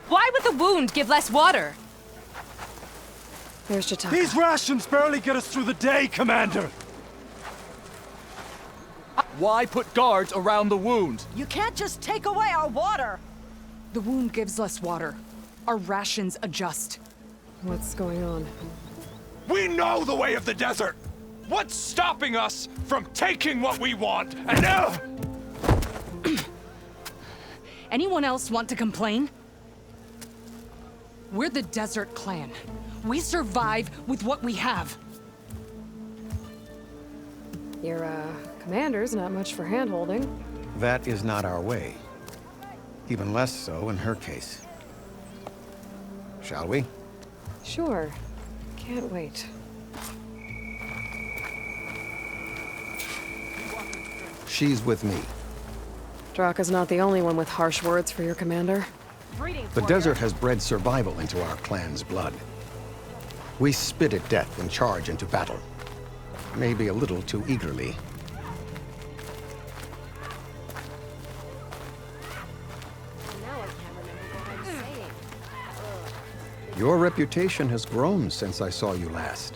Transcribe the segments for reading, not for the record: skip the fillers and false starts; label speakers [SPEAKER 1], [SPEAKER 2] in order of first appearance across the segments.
[SPEAKER 1] Why would the wound give less water?
[SPEAKER 2] There's Jataka.
[SPEAKER 3] These rations barely get us through the day, Commander!
[SPEAKER 4] Why put guards around the wound?
[SPEAKER 5] You can't just take away our water!
[SPEAKER 6] The wound gives less water. Our rations adjust.
[SPEAKER 2] What's going on?
[SPEAKER 3] We know the way of the desert! What's stopping us from taking what we want, and
[SPEAKER 6] Anyone else want to complain? We're the Desert Clan. We survive with what we have.
[SPEAKER 2] Your, commander's not much for hand-holding.
[SPEAKER 7] That is not our way. Even less so in her case. Shall we?
[SPEAKER 2] Sure. Can't wait.
[SPEAKER 7] She's with me.
[SPEAKER 2] Draka's not the only one with harsh words for your commander.
[SPEAKER 7] The desert has bred survival into our clan's blood. We spit at death and charge into battle. Maybe a little too eagerly. Your reputation has grown since I saw you last.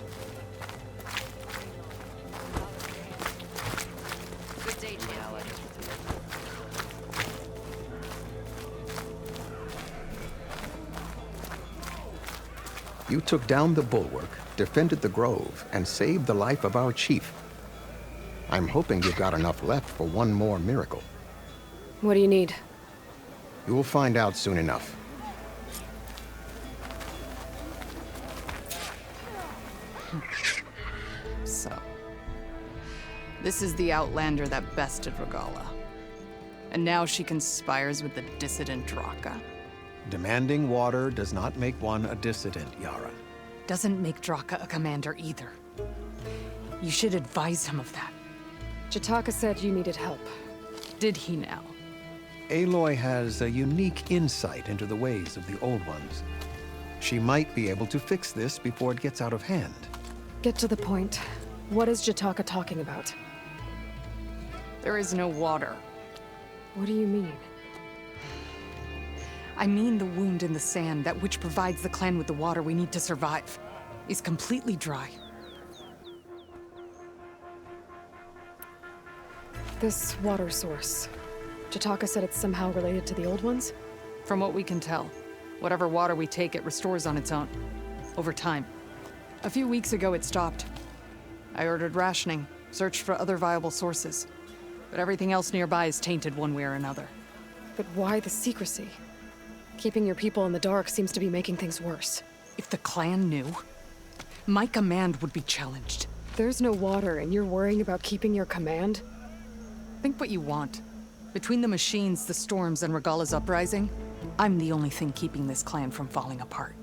[SPEAKER 7] You took down the bulwark, defended the grove, and saved the life of our chief. I'm hoping you've got enough left for one more miracle.
[SPEAKER 2] What do you need?
[SPEAKER 7] You'll find out soon enough.
[SPEAKER 6] So, this is the Outlander that bested Regala. And now she conspires with the dissident Draka.
[SPEAKER 7] Demanding water does not make one a dissident, Yara.
[SPEAKER 6] Doesn't make Draka a commander either. You should advise him of that.
[SPEAKER 2] Jataka said you needed help.
[SPEAKER 6] Did he now?
[SPEAKER 7] Aloy has a unique insight into the ways of the Old Ones. She might be able to fix this before it gets out of hand.
[SPEAKER 2] Get to the point. What is Jataka talking about?
[SPEAKER 6] There is no water.
[SPEAKER 2] What do you mean?
[SPEAKER 6] I mean the wound in the sand, that which provides the clan with the water we need to survive, is completely dry.
[SPEAKER 2] This water source. Jataka said it's somehow related to the Old Ones?
[SPEAKER 6] From what we can tell, whatever water we take, it restores on its own. Over time. A few weeks ago, it stopped. I ordered rationing, searched for other viable sources. But everything else nearby is tainted one way or another.
[SPEAKER 2] But why the secrecy? Keeping your people in the dark seems to be making things worse.
[SPEAKER 6] If the clan knew, my command would be challenged.
[SPEAKER 2] There's no water and you're worrying about keeping your command?
[SPEAKER 6] Think what you want. Between the machines, the storms, and Regala's uprising, I'm the only thing keeping this clan from falling apart.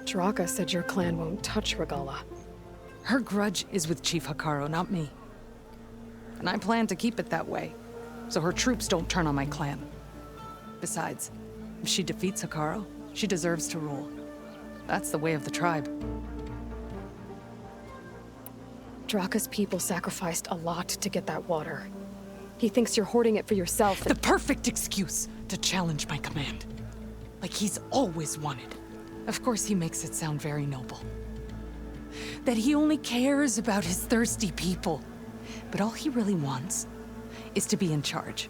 [SPEAKER 2] Draka said your clan won't touch Regala.
[SPEAKER 6] Her grudge is with Chief Hekarro, not me. And I plan to keep it that way, so her troops don't turn on my clan. Besides, if she defeats Hekarro, she deserves to rule. That's the way of the tribe.
[SPEAKER 2] Draka's people sacrificed a lot to get that water. He thinks you're hoarding it for yourself.
[SPEAKER 6] The perfect excuse to challenge my command. Like he's always wanted. Of course he makes it sound very noble. That he only cares about his thirsty people. But all he really wants is to be in charge.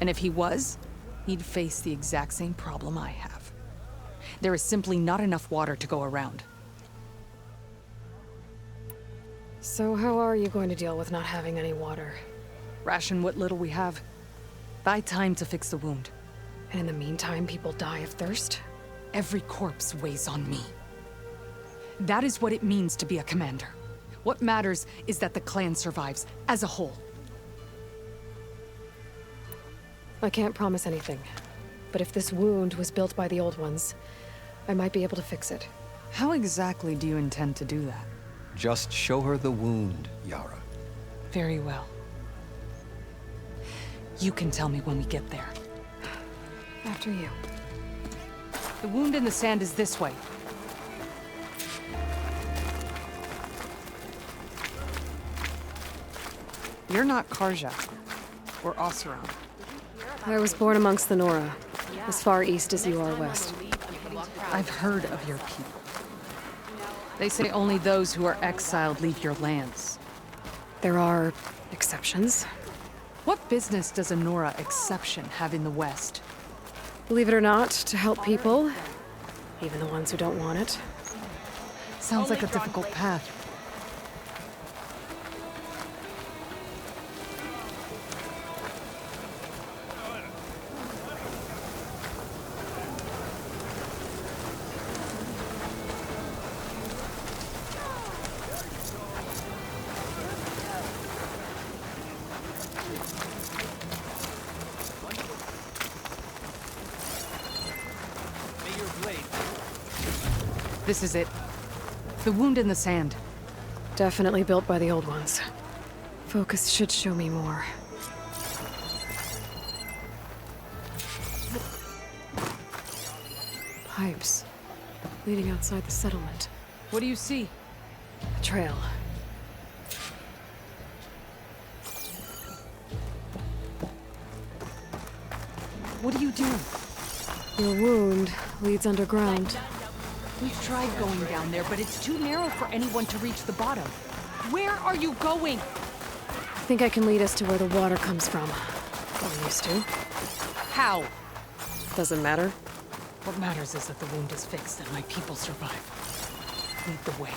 [SPEAKER 6] And if he was, he'd face the exact same problem I have. There is simply not enough water to go around.
[SPEAKER 2] So how are you going to deal with not having any water?
[SPEAKER 6] Ration what little we have. Buy time to fix the wound.
[SPEAKER 2] And in the meantime, people die of thirst?
[SPEAKER 6] Every corpse weighs on me. That is what it means to be a commander. What matters is that the clan survives as a whole.
[SPEAKER 2] I can't promise anything. But if this wound was built by the Old Ones, I might be able to fix it.
[SPEAKER 6] How exactly do you intend to do that?
[SPEAKER 7] Just show her the wound, Yara.
[SPEAKER 6] Very well. You can tell me when we get there.
[SPEAKER 2] After you.
[SPEAKER 6] The wound in the sand is this way. You're not Karja. Or Oseram.
[SPEAKER 2] I was born amongst the Nora, as far east as you are west.
[SPEAKER 6] I've heard of your people. They say only those who are exiled leave your lands.
[SPEAKER 2] There are exceptions.
[SPEAKER 6] What business does a Nora exception have in the West?
[SPEAKER 2] Believe it or not, to help people, even the ones who don't want it.
[SPEAKER 6] Sounds like a difficult path. This is it. The wound in the sand.
[SPEAKER 2] Definitely built by the old ones. Focus should show me more. Pipes. Leading outside the settlement.
[SPEAKER 6] What do you see?
[SPEAKER 2] A trail.
[SPEAKER 6] What are you doing?
[SPEAKER 2] Your wound leads underground.
[SPEAKER 6] We've tried going down there, but it's too narrow for anyone to reach the bottom. Where are you going?
[SPEAKER 2] I think I can lead us to where the water comes from. I'm used to.
[SPEAKER 6] How?
[SPEAKER 2] Doesn't matter.
[SPEAKER 6] What matters is that the wound is fixed and my people survive. Lead the way.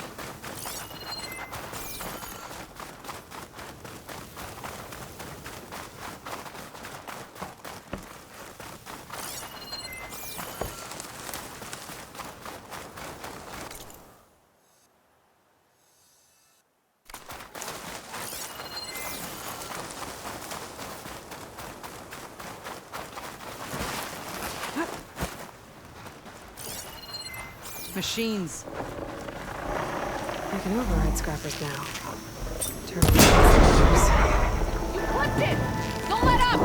[SPEAKER 6] Machines.
[SPEAKER 2] I can override scrappers now. Turn on the scrappers.
[SPEAKER 1] You flipped it! Don't let up!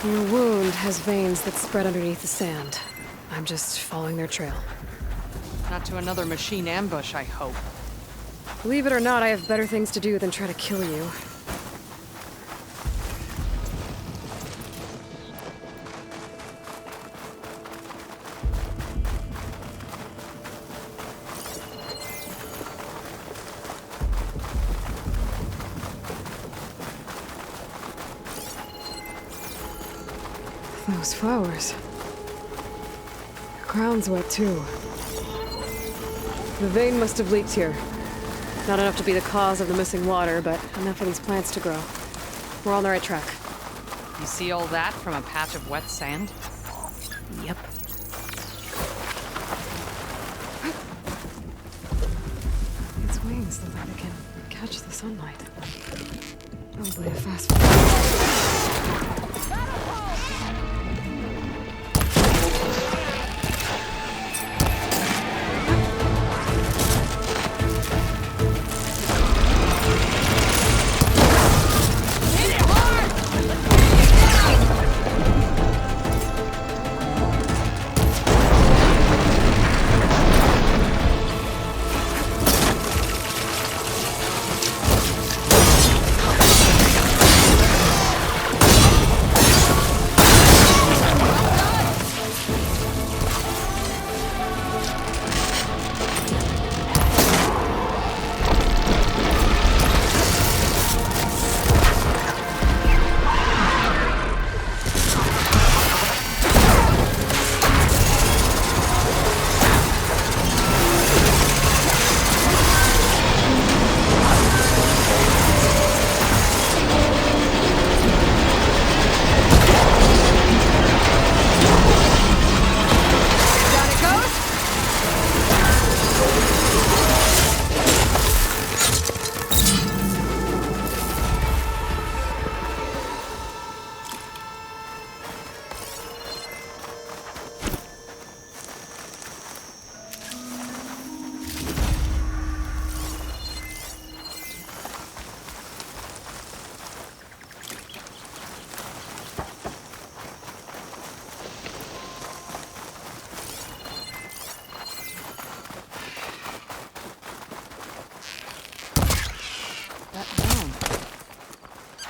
[SPEAKER 2] Your wound has veins that spread underneath the sand. I'm just following their trail.
[SPEAKER 6] Not to another machine ambush, I hope.
[SPEAKER 2] Believe it or not, I have better things to do than try to kill you. Those flowers. The ground's wet too. The vein must have leaked here. Not enough to be the cause of the missing water, but enough for these plants to grow. We're on the right track.
[SPEAKER 6] You see all that from a patch of wet sand?
[SPEAKER 2] Yep. Its wings look like they can catch the sunlight. Probably a fast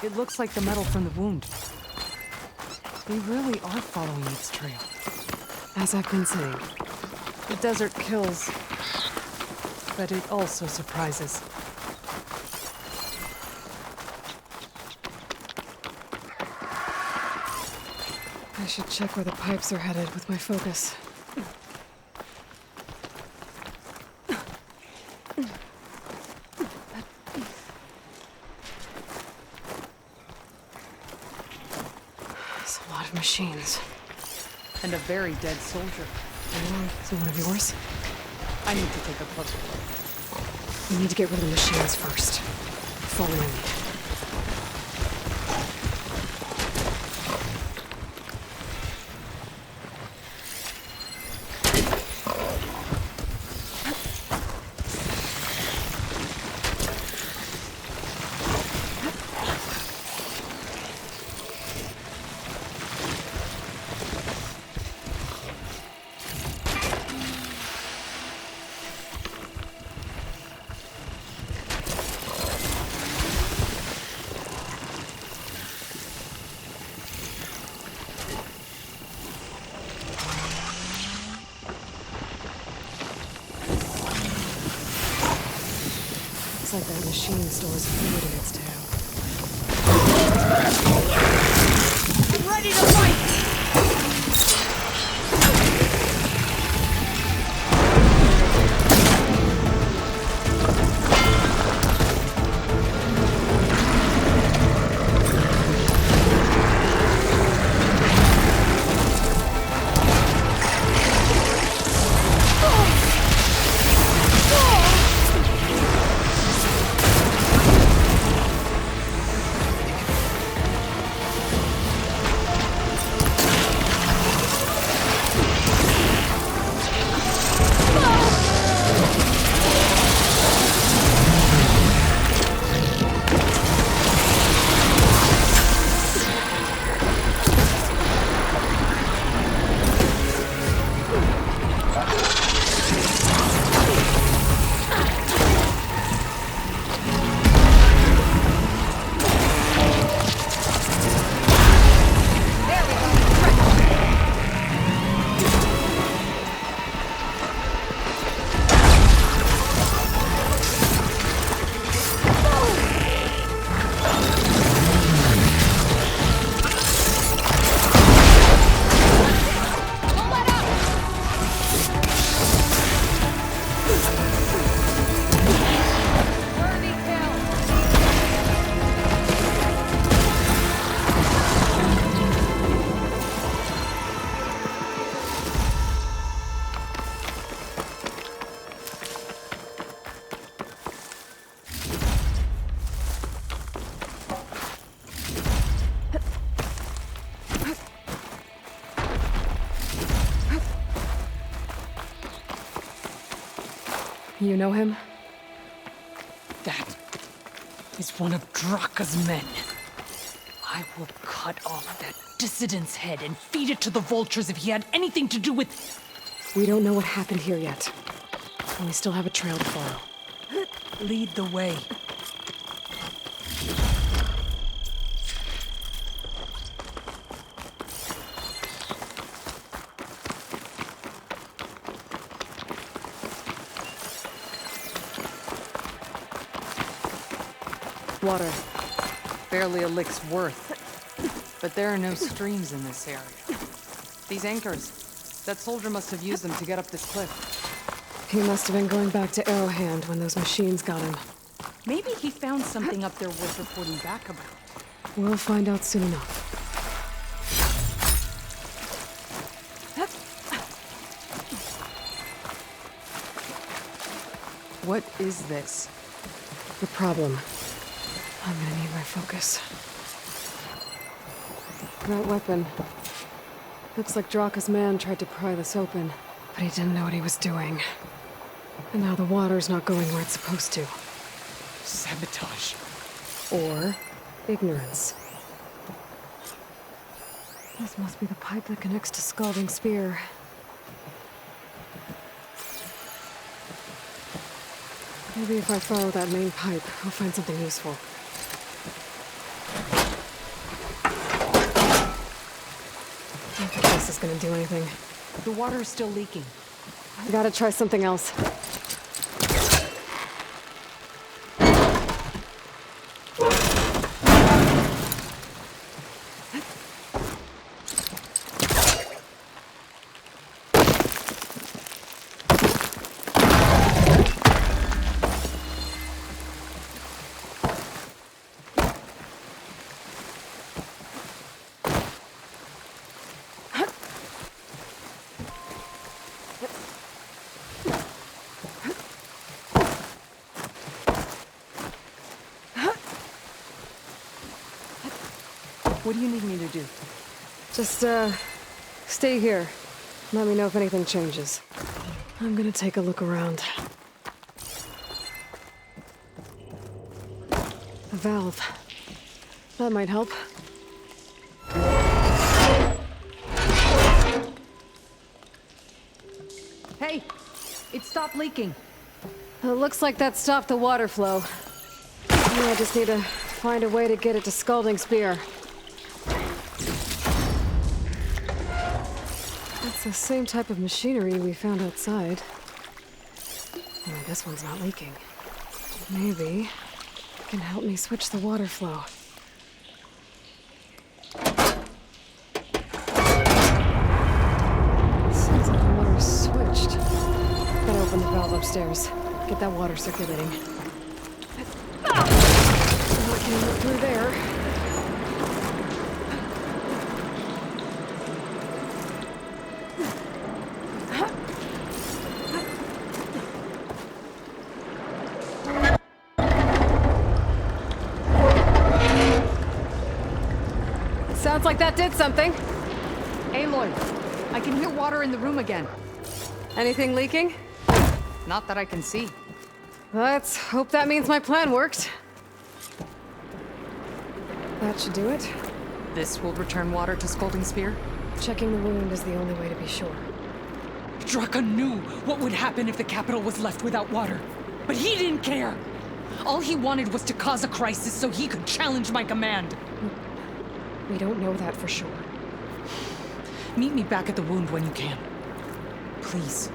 [SPEAKER 6] It looks like the metal from the wound. They really are following its trail.
[SPEAKER 2] As I've been saying.
[SPEAKER 6] The desert kills, but it also surprises.
[SPEAKER 2] I should check where the pipes are headed with my focus. It's a lot of machines.
[SPEAKER 6] And a very dead soldier.
[SPEAKER 2] Is it one of yours?
[SPEAKER 6] I need to take a closer look.
[SPEAKER 2] We need to get rid of the machines first. Follow me. Looks like that machine stores food in its tail.
[SPEAKER 1] Ready to fight!
[SPEAKER 2] You know him?
[SPEAKER 6] That is one of Draka's men. I will cut off that dissident's head and feed it to the vultures if he had anything to do with...
[SPEAKER 2] We don't know what happened here yet. And we still have a trail to follow.
[SPEAKER 6] Lead the way. Water. Barely a lick's worth. But there are no streams in this area. These anchors. That soldier must have used them to get up this cliff.
[SPEAKER 2] He must have been going back to Arrowhand when those machines got him.
[SPEAKER 6] Maybe he found something up there worth reporting back about.
[SPEAKER 2] We'll find out soon enough.
[SPEAKER 6] What is this?
[SPEAKER 2] The problem. I'm gonna need my focus. That weapon. Looks like Draka's man tried to pry this open, but he didn't know what he was doing. And now the water's not going where it's supposed to.
[SPEAKER 6] Sabotage.
[SPEAKER 2] Or ignorance. This must be the pipe that connects to Scalding Spear. Maybe if I follow that main pipe, I'll find something useful. gonna do anything.
[SPEAKER 6] The water's still leaking.
[SPEAKER 2] I gotta try something else.
[SPEAKER 6] What do you need me to do?
[SPEAKER 2] Just, stay here. Let me know if anything changes. I'm gonna take a look around. A valve. That might help.
[SPEAKER 6] Hey! It stopped leaking.
[SPEAKER 2] It looks like that stopped the water flow. Now I just need to find a way to get it to Scalding Spear. It's the same type of machinery we found outside. Only this one's not leaking. Maybe it can help me switch the water flow. Sounds like the water's switched. Gotta open the valve upstairs. Get that water circulating. Not getting it through there. Sounds like that did something.
[SPEAKER 6] Aloy, I can hear water in the room again.
[SPEAKER 2] Anything leaking?
[SPEAKER 6] Not that I can see.
[SPEAKER 2] Let's hope that means my plan worked. That should do it.
[SPEAKER 6] This will return water to Scalding Spear?
[SPEAKER 2] Checking the wound is the only way to be sure.
[SPEAKER 6] Draka knew what would happen if the capital was left without water. But he didn't care! All he wanted was to cause a crisis so he could challenge my command.
[SPEAKER 2] We don't know that for sure.
[SPEAKER 6] Meet me back at the wound when you can. Please.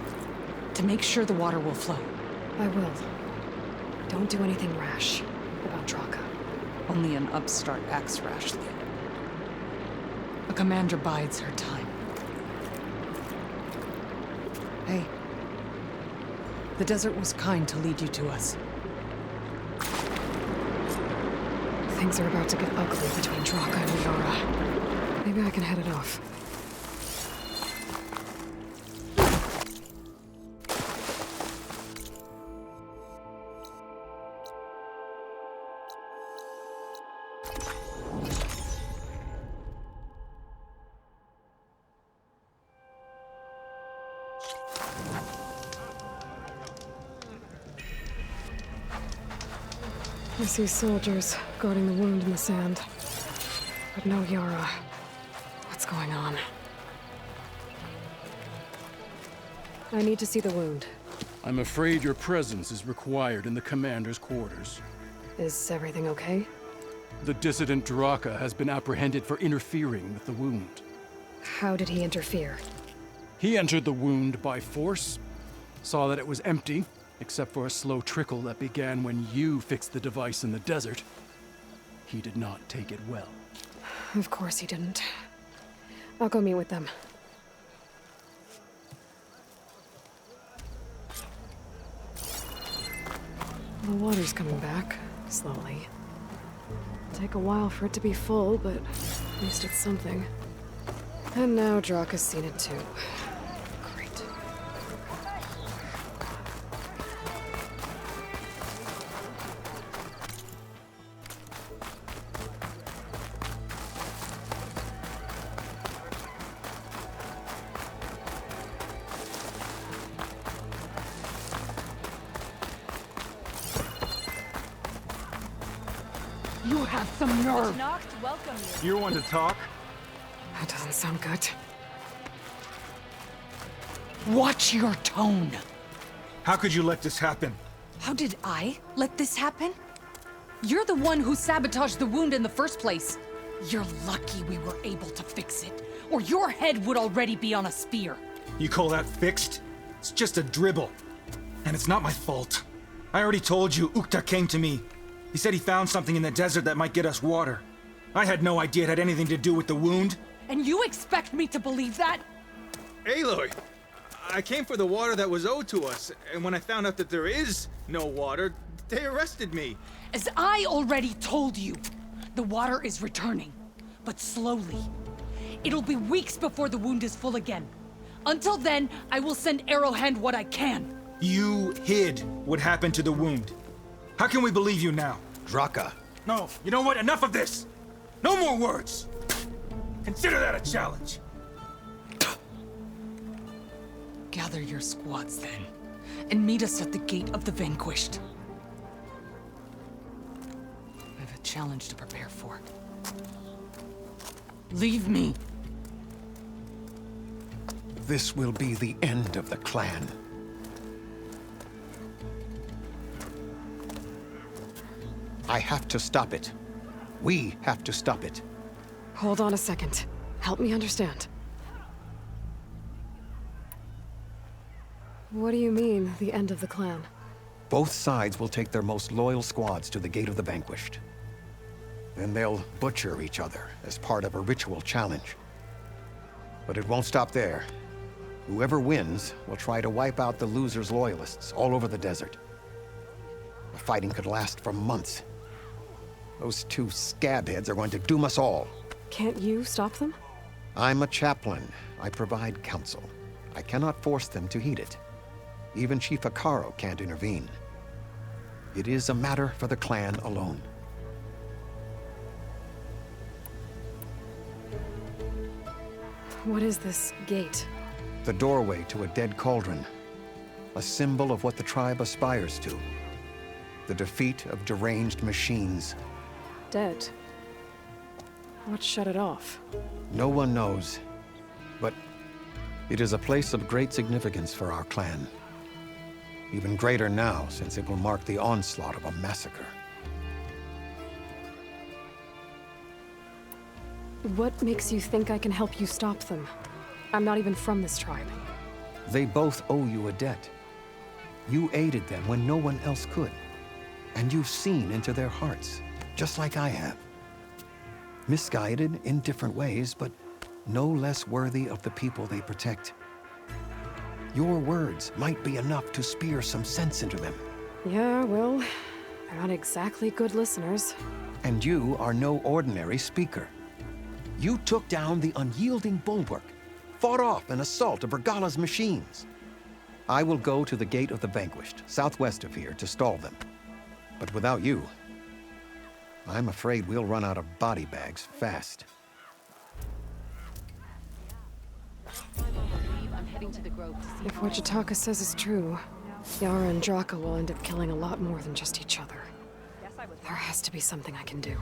[SPEAKER 6] To make sure the water will flow.
[SPEAKER 2] I will. Don't do anything rash about Draka.
[SPEAKER 6] Only an upstart acts rashly. A commander bides her time. Hey. The desert was kind to lead you to us.
[SPEAKER 2] Things are about to get ugly between Draka and Yara. Maybe I can head it off. I see soldiers guarding the wound in the sand. But no Yara. What's going on? I need to see the wound.
[SPEAKER 8] I'm afraid your presence is required in the commander's quarters.
[SPEAKER 2] Is everything okay?
[SPEAKER 8] The dissident Draka has been apprehended for interfering with the wound.
[SPEAKER 2] How did he interfere?
[SPEAKER 8] He entered the wound by force, saw that it was empty, except for a slow trickle that began when you fixed the device in the desert. He did not take it well.
[SPEAKER 2] Of course he didn't. I'll go meet with them. The water's coming back, slowly. It'll take a while for it to be full, but at least it's something. And now Draka's seen it too. Great.
[SPEAKER 6] You have some nerve!
[SPEAKER 1] Knocked, welcome you.
[SPEAKER 3] You want to talk?
[SPEAKER 2] That doesn't sound good.
[SPEAKER 6] Watch your tone!
[SPEAKER 3] How could you let this happen?
[SPEAKER 6] How did I let this happen? You're the one who sabotaged the wound in the first place. You're lucky we were able to fix it. or your head would already be on a spear.
[SPEAKER 9] You call that fixed? It's just a dribble. And it's not my fault. I already told you, Ukta came to me. He said he found something in the desert that might get us water. I had no idea it had anything to do with the wound.
[SPEAKER 6] And you expect me to believe that?
[SPEAKER 9] Aloy, I came for the water that was owed to us, and when I found out that there is no water, they arrested me.
[SPEAKER 6] As I already told you, the water is returning, but slowly. It'll be weeks before the wound is full again. Until then, I will send Arrowhand what I can.
[SPEAKER 9] You hid what happened to the wound. How can we believe you now?
[SPEAKER 7] Draka.
[SPEAKER 9] No, you know what? Enough of this! No more words! Consider that a challenge.
[SPEAKER 6] Gather your squads then, and meet us at the Gate of the Vanquished. I have a challenge to prepare for. Leave me.
[SPEAKER 7] This will be the end of the clan. I have to stop it. We have to stop it.
[SPEAKER 2] Hold on a second. Help me understand. What do you mean, the end of the clan?
[SPEAKER 7] Both sides will take their most loyal squads to the Gate of the Vanquished. Then they'll butcher each other as part of a ritual challenge. But it won't stop there. Whoever wins will try to wipe out the loser's loyalists all over the desert. The fighting could last for months. Those two scabheads are going to doom us all.
[SPEAKER 2] Can't you stop them?
[SPEAKER 7] I'm a chaplain. I provide counsel. I cannot force them to heed it. Even Chief Akaro can't intervene. It is a matter for the clan alone.
[SPEAKER 2] What is this gate?
[SPEAKER 7] The doorway to a dead cauldron. A symbol of what the tribe aspires to. The defeat of deranged machines.
[SPEAKER 2] Dead. What shut it off?
[SPEAKER 7] No one knows. But it is a place of great significance for our clan. Even greater now, since it will mark the onslaught of a massacre.
[SPEAKER 2] What makes you think I can help you stop them? I'm not even from this tribe.
[SPEAKER 7] They both owe you a debt. You aided them when no one else could. And you've seen into their hearts, just like I have. Misguided in different ways, but no less worthy of the people they protect. Your words might be enough to spear some sense into them.
[SPEAKER 2] Yeah, well, they're not exactly good listeners.
[SPEAKER 7] And you are no ordinary speaker. You took down the unyielding bulwark, fought off an assault of Regala's machines. I will go to the Gate of the Vanquished, southwest of here, to stall them. But without you, I'm afraid we'll run out of body bags fast.
[SPEAKER 2] If what Jataka says is true, Yara and Draka will end up killing a lot more than just each other. There has to be something I can do.